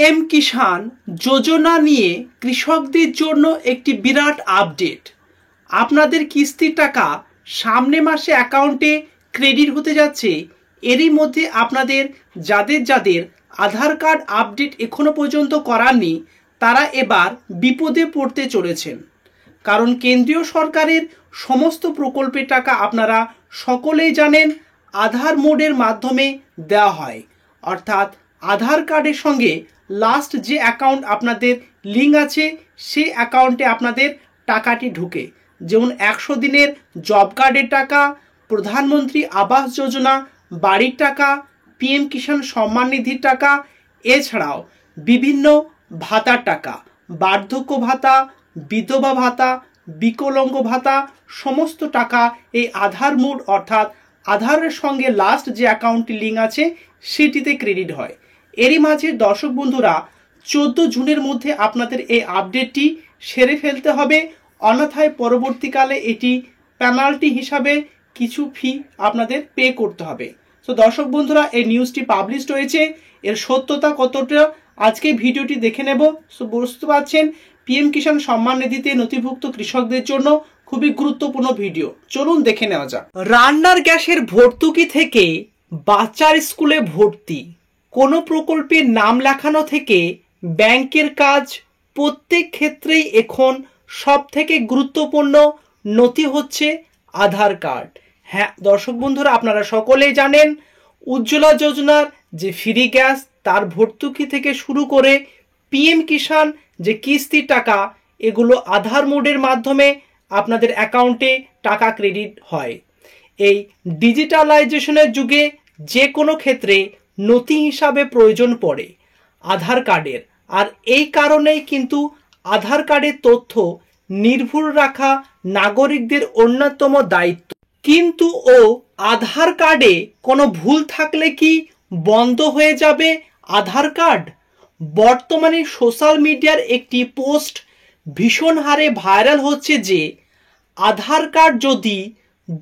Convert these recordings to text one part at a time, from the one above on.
PM কিষাণ যোজনা নিয়ে কৃষকদের জন্য একটি বিরাট আপডেট। আপনাদের কিস্তির টাকা সামনে মাসে অ্যাকাউন্টে ক্রেডিট হতে যাচ্ছে। এরই মধ্যে আপনাদের যাদের আধার কার্ড আপডেট এখনো পর্যন্ত করাননি তারা এবার বিপদে পড়তে চলেছেন। কারণ কেন্দ্রীয় সরকারের সমস্ত প্রকল্পের টাকা আপনারা সকলেই জানেন আধার মোডের মাধ্যমে দেওয়া হয়। অর্থাৎ আধার কার্ডের সঙ্গে লাস্ট যে অ্যাকাউন্ট আপনাদের লিঙ্ক আছে সেই অ্যাকাউন্টে আপনাদের টাকাটি ঢুকে। যেমন 100 দিনের জব কার্ডের টাকা, প্রধানমন্ত্রী আবাস যোজনা বাড়ির টাকা, পিএম কিষাণ সম্মান নিধির টাকা, এছাড়াও বিভিন্ন ভাতার টাকা, বার্ধক্য ভাতা, বিধবা ভাতা, বিকলাঙ্গ ভাতা, সমস্ত টাকা এই আধার মোড অর্থাৎ আধারের সঙ্গে লাস্ট যে অ্যাকাউন্টটি লিঙ্ক আছে সেটিতে ক্রেডিট হয়। এরই মাঝে দর্শক বন্ধুরা 14 জুনের মধ্যে আপনাদের এই আপডেটটি সেরে ফেলতে হবে, অন্যথায় পরবর্তীকালে এটি পেনাল্টি হিসাবে কিছু ফি আপনাদের পে করতে হবে। তো দর্শক বন্ধুরা, এই নিউজটি পাবলিশড হয়েছে, এর সত্যতা কতটা আজকে ভিডিওটি দেখে নেব। সো বুঝতে পারছেন পিএম কিষাণ সম্মান নিধিতে নথিভুক্ত কৃষকদের জন্য খুবই গুরুত্বপূর্ণ ভিডিও। চলুন দেখে নেওয়া যাক। রান্নার গ্যাসের ভর্তুকি থেকে বাচ্চার স্কুলে ভর্তি, কোনো প্রকল্পের নাম লেখানো থেকে ব্যাংকের কাজ, প্রত্যেক ক্ষেত্রেই এখন সব থেকে গুরুত্বপূর্ণ নথি হচ্ছে আধার কার্ড। হ্যাঁ দর্শক বন্ধুরা, আপনারা সকলেই জানেন উজ্জ্বলা যোজনার যে ফ্রি গ্যাস তার ভর্তুকি থেকে শুরু করে পিএম কিষাণ যে কিস্তির টাকা, এগুলো আধার মোডের মাধ্যমে আপনাদের অ্যাকাউন্টে টাকা ক্রেডিট হয়। এই ডিজিটালাইজেশনের যুগে যে কোনো ক্ষেত্রে নথি হিসাবে প্রয়োজন পড়ে আধার কার্ডের, আর এই কারণেই কিন্তু আধার কার্ডের তথ্য নির্ভুল রাখা নাগরিকদের অন্যতম দায়িত্ব। কিন্তু আধার কার্ডে কোনো ভুল থাকলে কি বন্ধ হয়ে যাবে আধার কার্ড? বর্তমানে সোশ্যাল মিডিয়ার একটি পোস্ট ভীষণ হারে ভাইরাল হচ্ছে যে আধার কার্ড যদি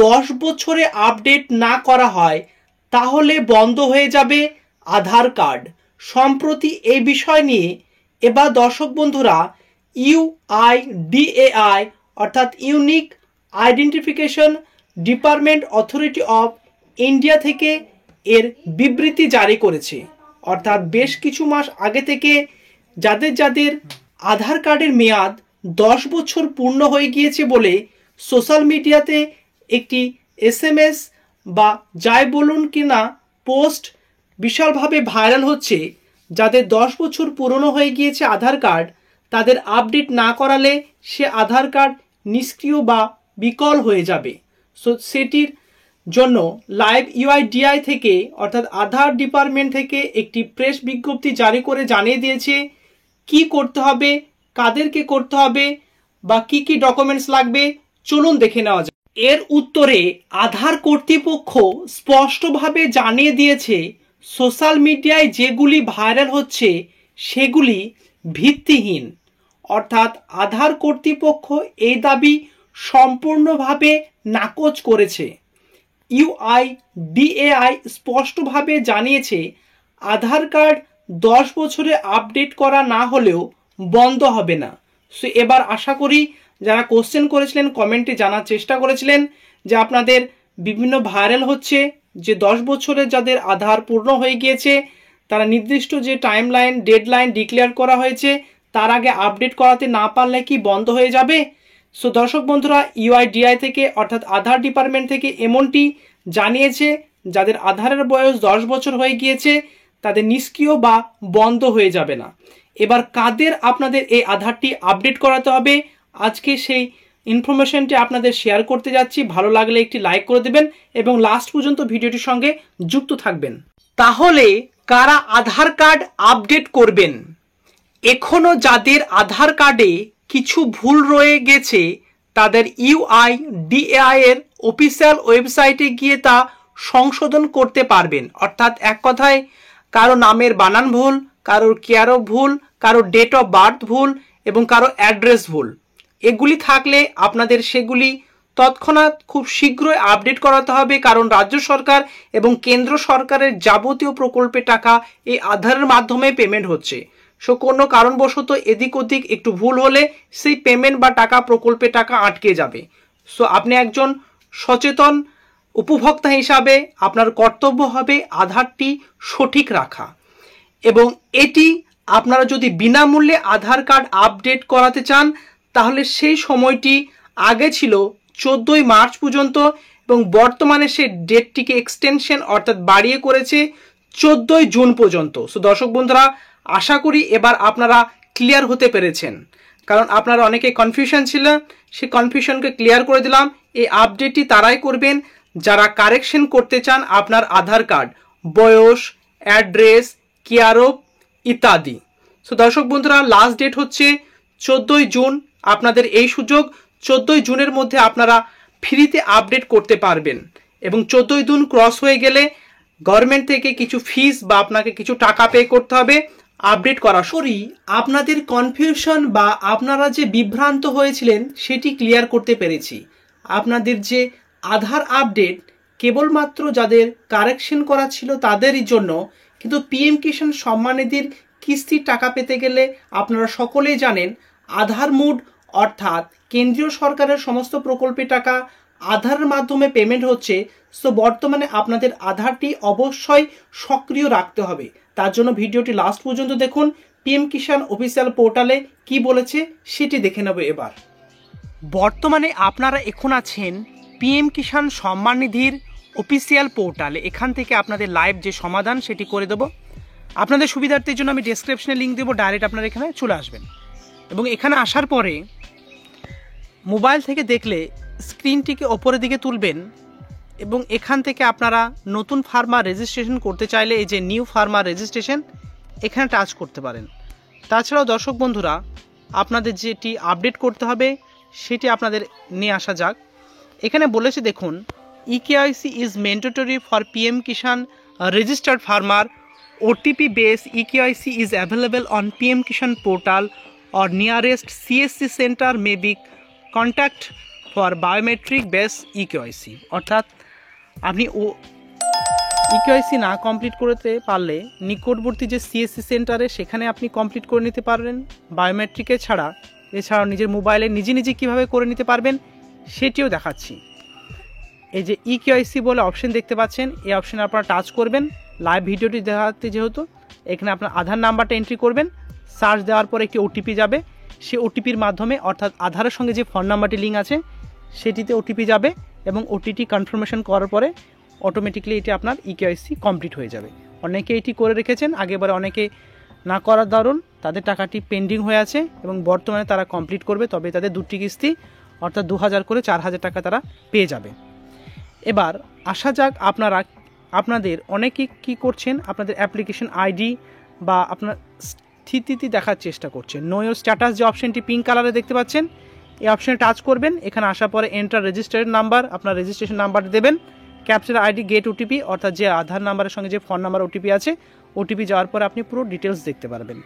10 বছরে আপডেট না করা হয় তাহলে বন্ধ হয়ে যাবে আধার কার্ড। সম্প্রতি এই বিষয় নিয়ে এবার দর্শক বন্ধুরা ইউআইডিএআই অর্থাৎ unique identification department authority of India থেকে এর বিবৃতি জারি করেছে। অর্থাৎ বেশ কিছু মাস আগে থেকে যাদের আধার কার্ডের মেয়াদ 10 বছর পূর্ণ হয়ে গিয়েছে বলে সোশ্যাল মিডিয়াতে একটি SMS বা যাই বলুন কিনা পোস্ট বিশালভাবে ভাইরাল হচ্ছে। যাদের 10 বছর পুরনো হয়ে গিয়েছে আধার কার্ড, তাদের আপডেট না করালে সে আধার কার্ড নিষ্ক্রিয় বা বিকল হয়ে যাবে। সো সেটির জন্য লাইভ ইউআইডিআই থেকে অর্থাৎ আধার ডিপার্টমেন্ট থেকে একটি প্রেস বিজ্ঞপ্তি জারি করে জানিয়ে দিয়েছে কি করতে হবে, কাদেরকে করতে হবে বা কি কি ডকুমেন্টস লাগবে। চলুন দেখে নেওয়া যাক। এর উত্তরে আধার কর্তৃপক্ষ স্পষ্টভাবে জানিয়ে দিয়েছে সোশ্যাল মিডিয়ায় যেগুলি ভাইরাল হচ্ছে সেগুলি ভিত্তিহীন। অর্থাৎ আধার কর্তৃপক্ষ এই দাবি সম্পূর্ণভাবে নাকচ করেছে। ইউআইডিএআই স্পষ্টভাবে জানিয়েছে আধার কার্ড 10 বছরে আপডেট করা না হলেও বন্ধ হবে না। সো এবার আশা করি যারা কোশ্চেন করেছিলেন কমেন্টে জানার চেষ্টা করেছিলেন যে আপনাদের বিভিন্ন ভাইরাল হচ্ছে যে 10 বছরে যাদের আধার পূর্ণ হয়ে গিয়েছে তারা নির্দিষ্ট যে টাইমলাইন ডেডলাইন ডিক্লেয়ার করা হয়েছে তার আগে আপডেট করাতে না পারলে কি বন্ধ হয়ে যাবে। সো দর্শক বন্ধুরা, ইউআইডিআই থেকে অর্থাৎ আধার ডিপার্টমেন্ট থেকে এমনটি জানিয়েছে যাদের আধারের বয়স 10 বছর হয়ে গিয়েছে তাদের নিষ্ক্রিয় বা বন্ধ হয়ে যাবে না। এবার কাদের আপনাদের এই আধারটি আপডেট করাতে হবে আজকে সেই ইনফরমেশনটি আপনাদের শেয়ার করতে যাচ্ছি। ভালো লাগলে একটি লাইক করে দেবেন এবং লাস্ট পর্যন্ত ভিডিওটির সঙ্গে যুক্ত থাকবেন। তাহলে কারা আধার কার্ড আপডেট করবেন? এখনো যাদের আধার কার্ডে কিছু ভুল রয়ে গেছে তাদের ইউআইডিএআই এর অফিসিয়াল ওয়েবসাইটে গিয়ে তা সংশোধন করতে পারবেন। অর্থাৎ এক কথায় কারো নামের বানান ভুল, কারোর কেয়ার ভুল, কারো ডেট অফ বার্থ ভুল এবং কারো অ্যাড্রেস ভুল, এগুলি থাকলে আপনাদের সেগুলি তৎক্ষণাৎ খুব শীঘ্রই আপডেট করাতে হবে। কারণ রাজ্য সরকার এবং কেন্দ্র সরকারের যাবতীয় প্রকল্পের টাকা এই আধারের মাধ্যমে পেমেন্ট হচ্ছে। সো কোনো কারণবশত এদিক ওদিক একটু ভুল হলে সেই পেমেন্ট বা টাকা প্রকল্পে টাকা আটকে যাবে। সো আপনি একজন সচেতন উপভোক্তা হিসাবে আপনার কর্তব্য হবে আধারটি সঠিক রাখা, এবং এটি আপনারা যদি বিনামূল্যে আধার কার্ড আপডেট করাতে চান তাহলে সেই সময়টি আগে ছিল 14ই মার্চ পর্যন্ত, এবং বর্তমানে সে ডেটটিকে এক্সটেনশন অর্থাৎ বাড়িয়ে করেছে 14ই জুন পর্যন্ত। সো দর্শক বন্ধুরা, আশা করি এবার আপনারা ক্লিয়ার হতে পেরেছেন, কারণ আপনারা অনেকে কনফিউশন ছিল, সেই কনফিউশনকে ক্লিয়ার করে দিলাম। এই আপডেটটি তারাই করবেন যারা কারেকশন করতে চান আপনার আধার কার্ড, বয়স, অ্যাড্রেস, কেয়ারঅফ ইত্যাদি। সো দর্শক বন্ধুরা, লাস্ট ডেট হচ্ছে 14ই জুন। আপনাদের এই সুযোগ 14ই জুনের মধ্যে আপনারা ফ্রিতে আপডেট করতে পারবেন, এবং 14ই জুন ক্রস হয়ে গেলে গভর্নমেন্ট থেকে কিছু ফিস বা আপনাকে কিছু টাকা পে করতে হবে আপডেট করা। সরি, আপনাদের কনফিউশন বা আপনারা যে বিভ্রান্ত হয়েছিলেন সেটি ক্লিয়ার করতে পেরেছি। আপনাদের যে আধার আপডেট কেবলমাত্র যাদের কারেকশন করা ছিল তাদেরই জন্য, কিন্তু পিএম কিষাণ সম্মান নিধির কিস্তির টাকা পেতে গেলে আপনারা সকলেই জানেন আধার মুড অর্থাৎ কেন্দ্রীয় সরকারের সমস্ত প্রকল্পের টাকা আধারের মাধ্যমে পেমেন্ট হচ্ছে। সো বর্তমানে আপনাদের আধারটি অবশ্যই সক্রিয় রাখতে হবে। তার জন্য ভিডিওটি লাস্ট পর্যন্ত দেখুন। পিএম কিষাণ অফিসিয়াল পোর্টালে কি বলেছে সেটি দেখে নেব। এবার বর্তমানে আপনারা এখন আছেন পিএম কিষাণ সম্মান নিধির অফিসিয়াল পোর্টালে। এখান থেকে আপনাদের লাইভ যে সমাধান সেটি করে দেবো। আপনাদের সুবিধার্থের জন্য আমি ডেসক্রিপশনে লিঙ্ক দেবো, ডাইরেক্ট আপনারা এখানে চলে আসবেন, এবং এখানে আসার পরে মোবাইল থেকে দেখলে স্ক্রিনটিকে ওপরের দিকে তুলবেন, এবং এখান থেকে আপনারা নতুন ফার্মার রেজিস্ট্রেশন করতে চাইলে এই যে নিউ ফার্মার রেজিস্ট্রেশন এখানে টাচ করতে পারেন। তাছাড়াও দর্শক বন্ধুরা, আপনাদের যেটি আপডেট করতে হবে সেটি আপনাদের নিয়ে আসা যাক। এখানে বলেছে দেখুন, eKYC is mandatory for PM Kisan registered farmer. OTP base eKYC is available on PM Kisan portal or nearest CSC center may be contact for biometric based EKYC। অর্থাৎ আপনি ইকেওয়াইসি না কমপ্লিট করতে পারলে নিকটবর্তী যে সিএসসি সেন্টারে সেখানে আপনি কমপ্লিট করে নিতে পারবেন বায়োমেট্রিকে ছাড়া। এছাড়াও নিজের মোবাইলে নিজে নিজে কীভাবে করে নিতে পারবেন সেটিও দেখাচ্ছি। এই যে ইকেওয়াইসি বলে অপশন দেখতে পাচ্ছেন, এই অপশানে আপনারা টাচ করবেন। লাইভ ভিডিওটি দেখাতে যেহেতু এখানে আপনার আধার নাম্বারটা এন্ট্রি করবেন, সার্চ দেওয়ার পর একটি ওটিপি যাবে, সেই ওটিপির মাধ্যমে অর্থাৎ আধারের সঙ্গে যে ফোন নাম্বারটি লিঙ্ক আছে সেটিতে ওটিপি যাবে, এবং ওটিপি কনফার্মেশন করার পরে অটোমেটিকলি এটি আপনার ইকেওয়াইসি কমপ্লিট হয়ে যাবে। অনেকে এটি করে রেখেছেন, আগেবারে অনেকে না করার দরুন তাদের টাকাটি পেন্ডিং হয়ে আছে, এবং বর্তমানে তারা কমপ্লিট করবে, তবে তাদের দুটি কিস্তি অর্থাৎ 2000 করে 4000 টাকা তারা পেয়ে যাবে। এবার আসা যাক আপনাদের অনেকে কি করছেন, আপনাদের অ্যাপ্লিকেশন আইডি বা আপনার স্থিতি দেখার চেষ্টা করছেন। নো ইওর স্ট্যাটাস যে অপশনটি পিঙ্ক কালারে দেখতে পাচ্ছেন, এই অপশনে টাচ করবেন। এখানে আসার পরে এন্টার রেজিস্ট্রেশন নাম্বার, আপনার রেজিস্ট্রেশন নাম্বারটি দেবেন, ক্যাপচার আইডি, গেট ওটিপি অর্থাৎ যে আধার নাম্বারের সঙ্গে যে ফোন নাম্বার ওটিপি আছে, ওটিপি যাওয়ার পরে আপনি পুরো ডিটেলস দেখতে পারবেন।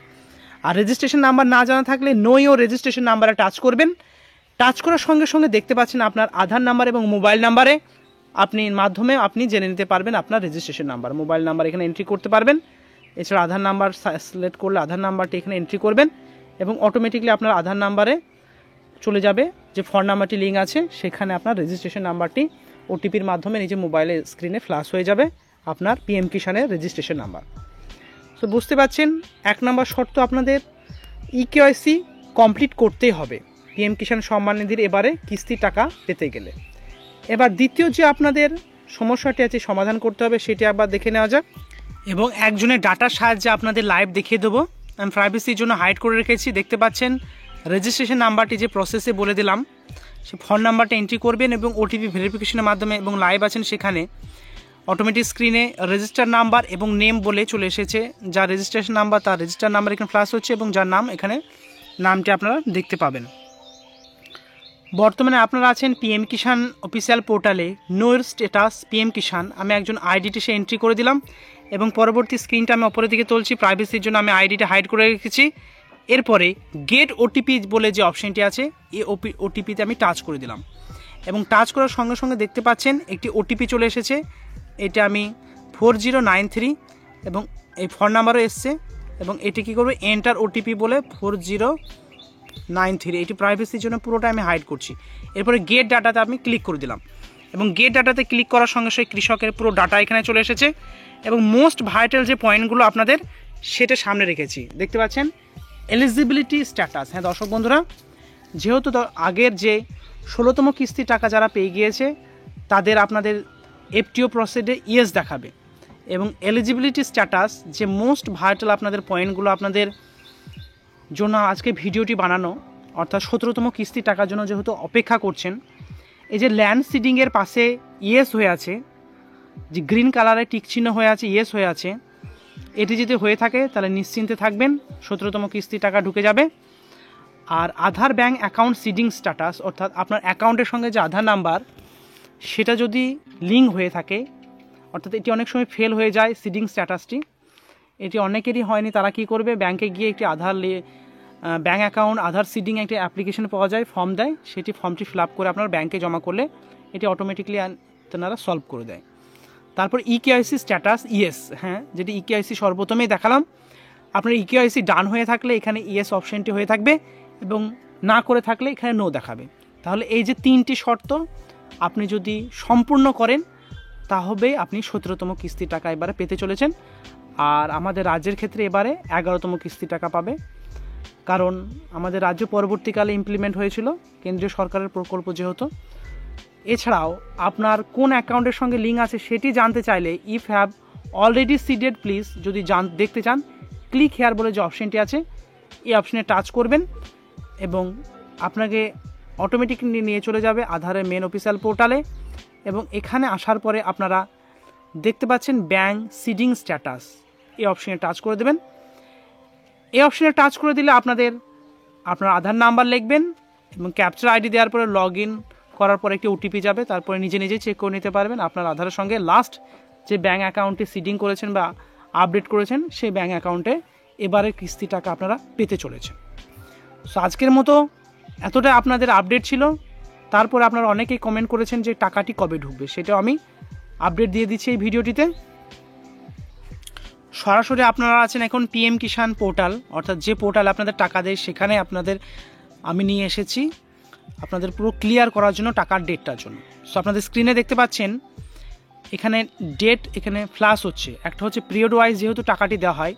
আর রেজিস্ট্রেশন নাম্বার না জানা থাকলে নো ইওর রেজিস্ট্রেশন নাম্বারে টাচ করবেন। টাচ করার সঙ্গে সঙ্গে দেখতে পাচ্ছেন আপনার আধার নাম্বার এবং মোবাইল নাম্বারে মাধ্যমে আপনি জেনে নিতে পারবেন আপনার রেজিস্ট্রেশন নাম্বার। মোবাইল নাম্বার এখানে এন্ট্রি করতে পারবেন। এছাড়া আধার নাম্বার সিলেক্ট করলে আধার নাম্বারটি এখানে এন্ট্রি করবেন, এবং অটোমেটিকলি আপনার আধার নাম্বারে চলে যাবে যে ফোন নাম্বারটি লিঙ্ক আছে, সেখানে আপনার রেজিস্ট্রেশন নাম্বারটি ওটিপির মাধ্যমে নিজের মোবাইলে স্ক্রিনে ফ্ল্যাশ হয়ে যাবে আপনার পিএম কিষাণের রেজিস্ট্রেশন নাম্বার। তো বুঝতে পারছেন, 1 নম্বর শর্ত আপনাদের ইকেওয়াইসি কমপ্লিট করতেই হবে পিএম কিষাণ সম্মান নিধির এবারে কিস্তির টাকা পেতে গেলে। এবার দ্বিতীয় যে আপনাদের সমস্যাটি আছে সমাধান করতে হবে সেটি আবার দেখে নেওয়া যাক, এবং একজনের ডাটার সাহায্যে আপনাদের লাইভ দেখিয়ে দেবো। আমি প্রাইভেসির জন্য হাইড করে রেখেছি। দেখতে পাচ্ছেন রেজিস্ট্রেশন নাম্বারটি যে প্রসেসে বলে দিলাম, সে ফোন নাম্বারটা এন্ট্রি করবেন এবং ওটিপি ভেরিফিকেশনের মাধ্যমে, এবং লাইভ আছেন সেখানে অটোমেটিক স্ক্রিনে রেজিস্টার নাম্বার এবং নেম বলে চলে এসেছে। যার রেজিস্ট্রেশন নাম্বার তার রেজিস্টার নাম্বার এখানে ফ্ল্যাশ হচ্ছে, এবং যার নাম এখানে নামটি আপনারা দেখতে পাবেন। বর্তমানে আপনারা আছেন পিএম কিষাণ অফিসিয়াল পোর্টালে, নোর স্ট্যাটাস পিএম কিষাণ। আমি একজন আইডিটি সে এন্ট্রি করে দিলাম, এবং পরবর্তী স্ক্রিনটা আমি অপরের দিকে তুলছি। প্রাইভেসির জন্য আমি আইডিটা হাইড করে রেখেছি। এরপরে গেট ওটিপি বলে যে অপশনটি আছে, এই ওটিপিতে আমি টাচ করে দিলাম, এবং টাচ করার সঙ্গে সঙ্গে দেখতে পাচ্ছেন একটি ওটিপি চলে এসেছে। এটা আমি 4093, এবং এই ফোন নাম্বারও এসছে, এবং এটি কী করবে, এন্টার ওটিপি বলে 4093, এটি প্রাইভেসির জন্য পুরোটা আমি হাইড করছি। এরপরে গেট ডাটাতে আমি ক্লিক করে দিলাম এবং গেট ডাটাতে ক্লিক করার সঙ্গে সঙ্গে কৃষকের পুরো ডাটা এখানে চলে এসেছে এবং মোস্ট ভাইটাল যে পয়েন্টগুলো আপনাদের সেটা সামনে রেখেছি, দেখতে পাচ্ছেন এলিজিবিলিটি স্ট্যাটাস। হ্যাঁ দর্শক বন্ধুরা, যেহেতু আগের যে 16তম কিস্তি টাকা যারা পেয়ে গিয়েছে তাদের আপনাদের এফটিও প্রসেসে ইয়েস দেখাবে এবং এলিজিবিলিটি স্ট্যাটাস যে মোস্ট ভাইটাল আপনাদের পয়েন্টগুলো আপনাদের জন্য আজকে ভিডিওটি বানানো, অর্থাৎ 17তম কিস্তি টাকার জন্য যেহেতু অপেক্ষা করছেন, এই যে ল্যান্ড সিডিংয়ের পাশে ইয়েস হয়ে আছে, যে গ্রিন কালারে টিক চিহ্ন হয়ে আছে, ইয়েস হয়ে আছে, এটি যদি হয়ে থাকে তাহলে নিশ্চিন্তে থাকবেন 17তম কিস্তি টাকা ঢুকে যাবে। আর আধার ব্যাঙ্ক অ্যাকাউন্ট সিডিং স্ট্যাটাস, অর্থাৎ আপনার অ্যাকাউন্টের সঙ্গে যে আধার নাম্বার সেটা যদি লিঙ্ক হয়ে থাকে, অর্থাৎ এটি অনেক সময় ফেল হয়ে যায় সিডিং স্ট্যাটাসটি, এটি অনেকেরই হয়নি, তারা কি করবে, ব্যাংকে গিয়ে একটি আধার ব্যাঙ্ক অ্যাকাউন্ট আধার সিডিং একটি অ্যাপ্লিকেশন পাওয়া যায়, ফর্ম দেয়, সেটি ফর্মটি ফিল আপ করে আপনার ব্যাংকে জমা করলে এটি অটোমেটিকলি তেনারা সলভ করে দেয়। তারপর ইকেআইসি স্ট্যাটাস ইয়েস, হ্যাঁ যেটি ইকেআইসি সর্বপ্রথমেই দেখালাম, আপনার ইকেআইসি ডান হয়ে থাকলে এখানে ইয়েস অপশানটি হয়ে থাকবে এবং না করে থাকলে এখানে নো দেখাবে। তাহলে এই যে 3টি শর্ত আপনি যদি সম্পূর্ণ করেন তাহলে আপনি 17তম কিস্তি টাকা এবারে পেতে চলেছেন। আর আমাদের রাজ্যের ক্ষেত্রে এবারে 11তম কিস্তি টাকা পাবে, কারণ আমাদের রাজ্য পরবর্তীকালে ইমপ্লিমেন্ট হয়েছিল কেন্দ্রীয় সরকারের প্রকল্প যেহেতু। এছাড়াও আপনার কোন অ্যাকাউন্টের সঙ্গে লিঙ্ক আছে সেটি জানতে চাইলে if have already seeded please যদি দেখতে চান ক্লিক হেয়ার বলে যে অপশানটি আছে এই অপশানে টাচ করবেন এবং আপনাকে অটোমেটিকলি নিয়ে চলে যাবে আধারের মেন অফিসিয়াল পোর্টালে এবং এখানে আসার পরে আপনারা দেখতে পাচ্ছেন ব্যাঙ্ক সিডিং স্ট্যাটাস, এই অপশানে টাচ করে দেবেন। এই অপশানে টাচ করে দিলে আপনার আধার নাম্বার লিখবেন এবং ক্যাপচার আইডি দেওয়ার পরে লগ ইন করার পর একটি ওটিপি যাবে, তারপরে নিজে নিজে চেক করে নিতে পারবেন আপনার আধারের সঙ্গে লাস্ট যে ব্যাঙ্ক অ্যাকাউন্টে সিডিং করেছেন বা আপডেট করেছেন সেই ব্যাঙ্ক অ্যাকাউন্টে এবারে কিস্তি টাকা আপনারা পেতে চলেছেন। সো আজকের মতো এতটা আপনাদের আপডেট ছিল। তারপর আপনারা অনেকেই কমেন্ট করেছেন যে টাকাটি কবে ঢুকবে, সেটাও আমি আপডেট দিয়ে দিচ্ছি এই ভিডিওটিতে। সরাসরি আপনারা আছেন এখন পিএম কিষাণ পোর্টাল, অর্থাৎ যে পোর্টালে আপনাদের টাকা দেয় সেখানে আমি নিয়ে এসেছি আপনাদের পুরো ক্লিয়ার করার জন্য টাকার ডেটটার জন্য। সো আপনাদের স্ক্রিনে দেখতে পাচ্ছেন এখানে ডেট এখানে ফ্ল্যাশ হচ্ছে, একটা হচ্ছে পিরিয়ড ওয়াইজ যেহেতু টাকাটি দেওয়া হয়,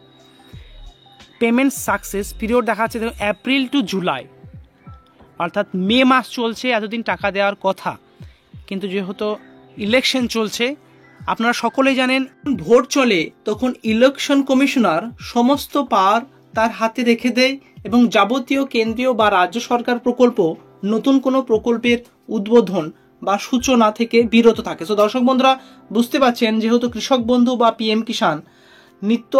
পেমেন্ট সাকসেস পিরিয়ড দেখা যাচ্ছে দেখুন এপ্রিল টু জুলাই, অর্থাৎ মে মাস চলছে, এতদিন টাকা দেওয়ার কথা, কিন্তু যেহেতু ইলেকশন চলছে আপনারা সকলেই জানেন ভোট চলে তখন ইলেকশন কমিশনার সমস্ত পাওয়ার তার হাতে রেখে দেয় এবং যাবতীয় কেন্দ্রীয় বা রাজ্য সরকার প্রকল্প নতুন কোনো প্রকল্পের উদ্বোধন বা সূচনা থেকে বিরত থাকে। সো দর্শক বন্ধুরা বুঝতে পারছেন যেহেতু কৃষক বন্ধু বা পিএম কিষাণ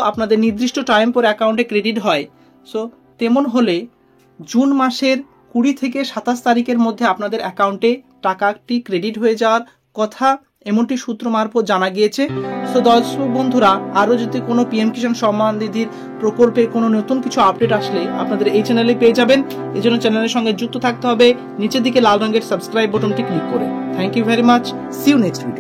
আপনাদের নির্দিষ্ট টাইম পর অ্যাকাউন্টে ক্রেডিট হয়, সো তেমন হলে জুন মাসের 20 থেকে 27 তারিখের মধ্যে আপনাদের অ্যাকাউন্টে টাকাটি ক্রেডিট হয়ে যাওয়ার কথা এমনটি সূত্র মারফত জানা গিয়েছে। সো দর্শক বন্ধুরা আরও যদি কোনো পিএম কিষাণ সম্মান নিধির প্রকল্পে কোনো নতুন কিছু আপডেট আসলে আপনাদের এই চ্যানেলে পেয়ে যাবেন। এই জন্য চ্যানেলের সঙ্গে যুক্ত থাকতে হবে নিচের দিকে লাল রঙের সাবস্ক্রাইব বাটনটি ক্লিক করে। Thank you very much, see you next video.